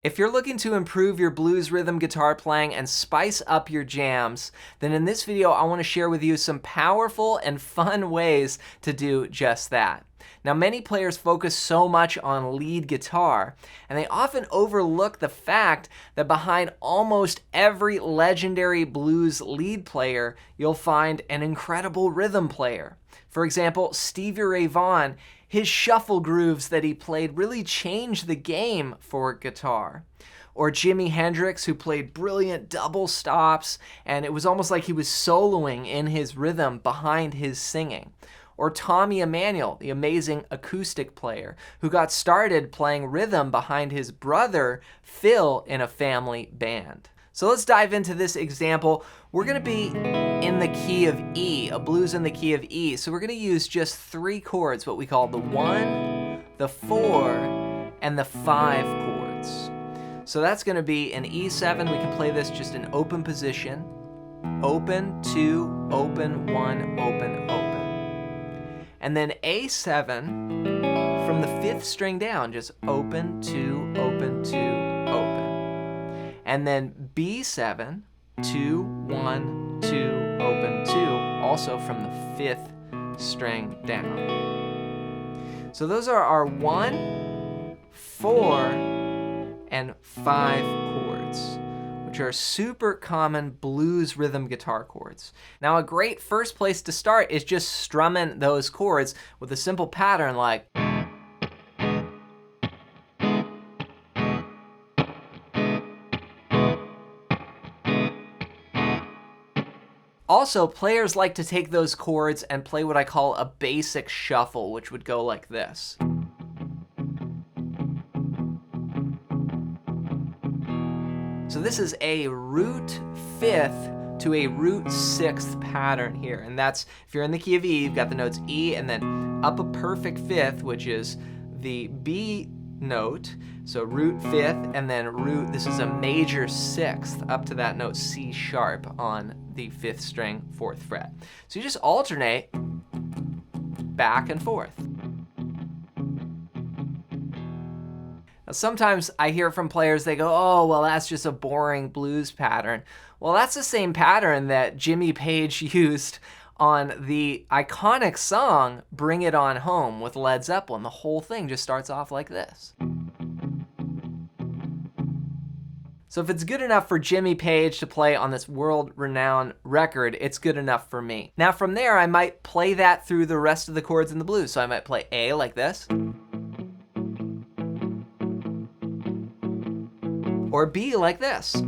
If you're looking to improve your blues rhythm guitar playing and spice up your jams, then in this video I want to share with you some powerful and fun ways to do just that. Now, many players focus so much on lead guitar, and they often overlook the fact that behind almost every legendary blues lead player, you'll find an incredible rhythm player. For example, Stevie Ray Vaughan, his shuffle grooves that he played really changed the game for guitar. Or Jimi Hendrix, who played brilliant double stops, and it was almost like he was soloing in his rhythm behind his singing. Or Tommy Emmanuel, the amazing acoustic player, who got started playing rhythm behind his brother, Phil, in a family band. So let's dive into this example. We're going to be in the key of E, a blues in the key of E. So we're going to use just 3 chords, what we call the 1, the 4, and the 5 chords. So that's going to be an E7. We can play this just in open position. Open, 2, open, 1, open, open. And then A7 from the 5th string down, just open, 2, open, 2, open. And then B7, 2, 1, 2, open, 2, also from the 5th string down. So those are our 1, 4, and 5 chords, which are super common blues rhythm guitar chords. Now, a great first place to start is just strumming those chords with a simple pattern like. Also, players like to take those chords and play what I call a basic shuffle, which would go like this. So this is a root 5th to a root 6th pattern here. And that's, if you're in the key of E, you've got the notes E and then up a perfect 5th, which is the B note. So root 5th and then root, this is a major 6th up to that note C sharp on the 5th string, 4th fret. So you just alternate back and forth. Sometimes I hear from players, they go, oh, well, that's just a boring blues pattern. Well, that's the same pattern that Jimmy Page used on the iconic song, Bring It On Home with Led Zeppelin. The whole thing just starts off like this. So if it's good enough for Jimmy Page to play on this world-renowned record, it's good enough for me. Now from there, I might play that through the rest of the chords in the blues. So I might play A like this. Or B like this.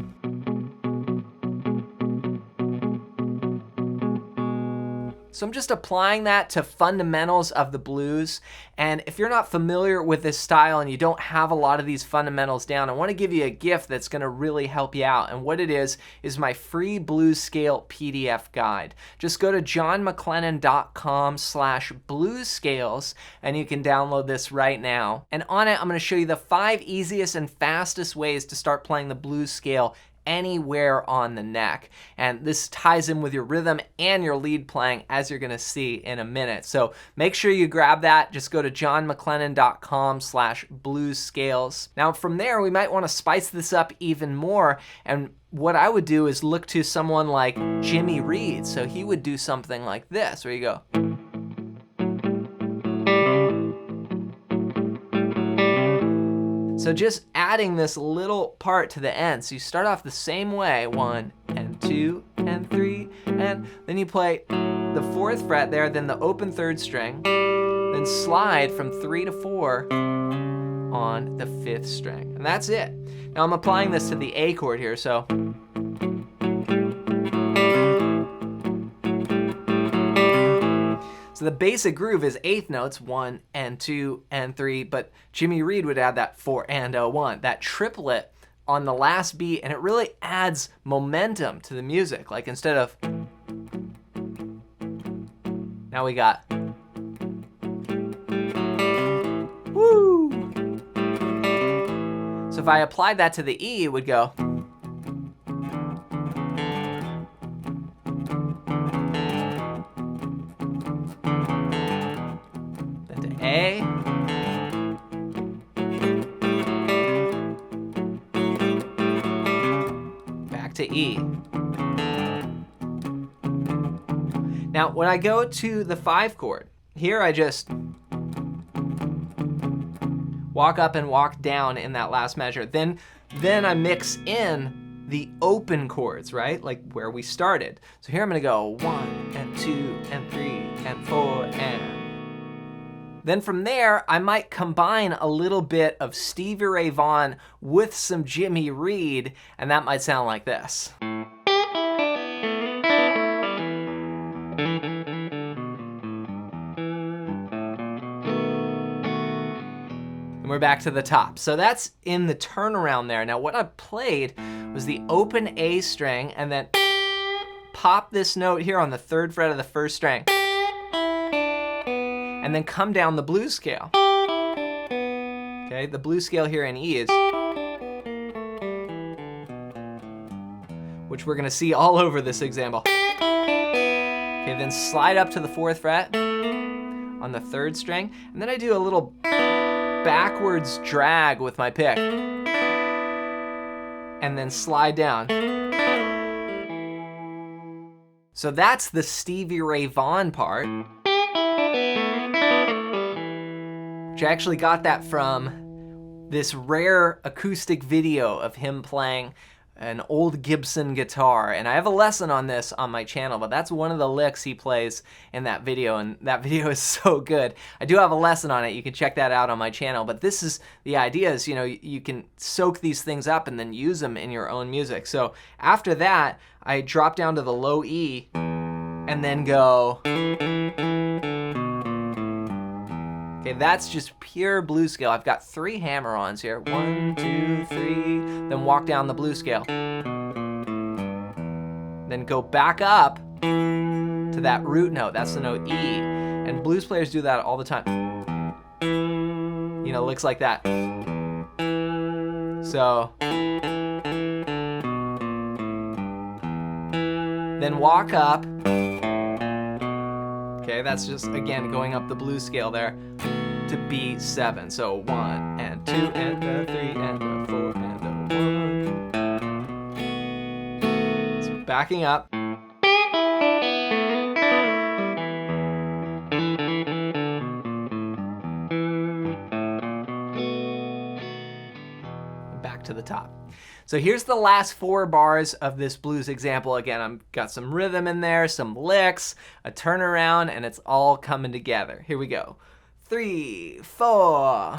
So I'm just applying that to fundamentals of the blues. And if you're not familiar with this style and you don't have a lot of these fundamentals down, I want to give you a gift that's going to really help you out. And what it is my free blues scale PDF guide. Just go to johnmcclennan.com/bluescales and you can download this right now. And on it, I'm going to show you the 5 easiest and fastest ways to start playing the blues scale anywhere on the neck. And this ties in with your rhythm and your lead playing, as you're going to see in a minute. So make sure you grab that. Just go to johnmcclennan.com/bluescales. Now from there, we might want to spice this up even more. And what I would do is look to someone like Jimmy Reed. So he would do something like this, where you go. So just adding this little part to the end. So you start off the same way, 1 and 2 and 3, and then you play the 4th fret there, then the open 3rd string, then slide from 3 to 4 on the 5th string. And that's it. Now I'm applying this to the A chord here, so. So the basic groove is 8th notes, 1 and 2 and 3, but Jimmy Reed would add that 4 and 1, that triplet on the last beat, and it really adds momentum to the music. Like instead of, now we got, woo! So if I applied that to the E, it would go. A, back to E. Now, when I go to the 5 chord, here I just walk up and walk down in that last measure. Then I mix in the open chords, right? Like where we started. So here I'm gonna go 1 and 2 and 3 and 4 and. Then from there, I might combine a little bit of Stevie Ray Vaughan with some Jimmy Reed, and that might sound like this. We're back to the top. So that's in the turnaround there. Now what I played was the open A string and then pop this note here on the 3rd fret of the 1st string. And then come down the blues scale. Okay, the blues scale here in E is, which we're gonna see all over this example. Okay, then slide up to the 4th fret on the 3rd string, and then I do a little backwards drag with my pick, and then slide down. So that's the Stevie Ray Vaughan part, which I actually got that from this rare acoustic video of him playing an old Gibson guitar, and I have a lesson on this on my channel, but that's one of the licks he plays in that video, and that video is so good. I do have a lesson on it. You can check that out on my channel, but this is the idea is, you know, you can soak these things up and then use them in your own music. So after that, I drop down to the low E and then go. Okay, that's just pure blues scale. I've got 3 hammer-ons here. 1, 2, 3, then walk down the blues scale. Then go back up to that root note. That's the note E. And blues players do that all the time. You know, licks like that. So. Then walk up. Okay, that's just, again, going up the blues scale there to B7. So 1 and 2 and a 3 and a 4 and a 1. So backing up. Back to the top. So here's the last 4 bars of this blues example. Again, I've got some rhythm in there, some licks, a turnaround, and it's all coming together. Here we go. 3, 4.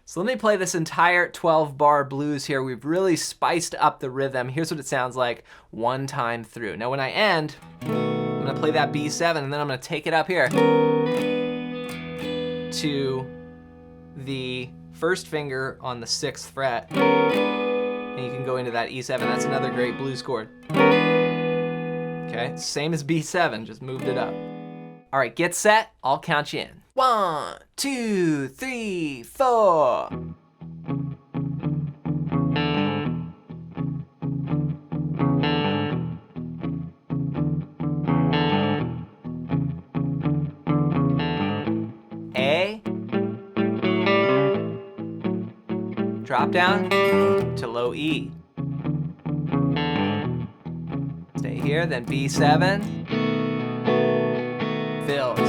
So let me play this entire 12-bar blues here. We've really spiced up the rhythm. Here's what it sounds like one time through. Now when I end, I'm gonna play that B7 and then I'm gonna take it up here to the 1st finger on the 6th fret. And you can go into that E7. That's another great blues chord. Okay, same as B7, just moved it up. All right, get set, I'll count you in. 1, 2, 3, 4. A. Drop down to low E. Stay here, then B7. Fills.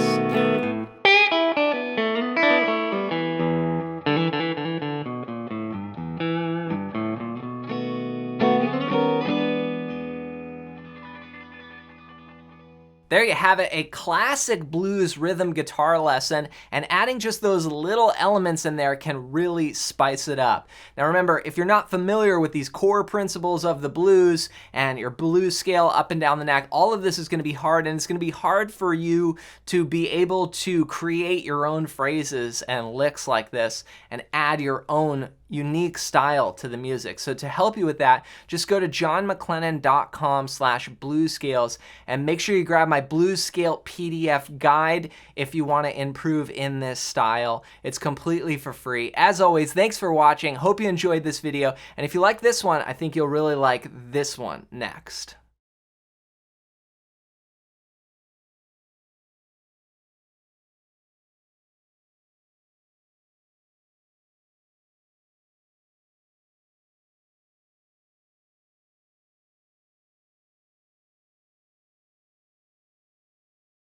There you have it, a classic blues rhythm guitar lesson, and adding just those little elements in there can really spice it up. Now remember, if you're not familiar with these core principles of the blues and your blues scale up and down the neck, all of this is gonna be hard, and it's gonna be hard for you to be able to create your own phrases and licks like this and add your own unique style to the music. So to help you with that, just go to johnmcclennan.com/bluescales and make sure you grab my blues scale PDF guide if you want to improve in this style. It's completely for free. As always, thanks for watching. Hope you enjoyed this video. And if you like this one, I think you'll really like this one next.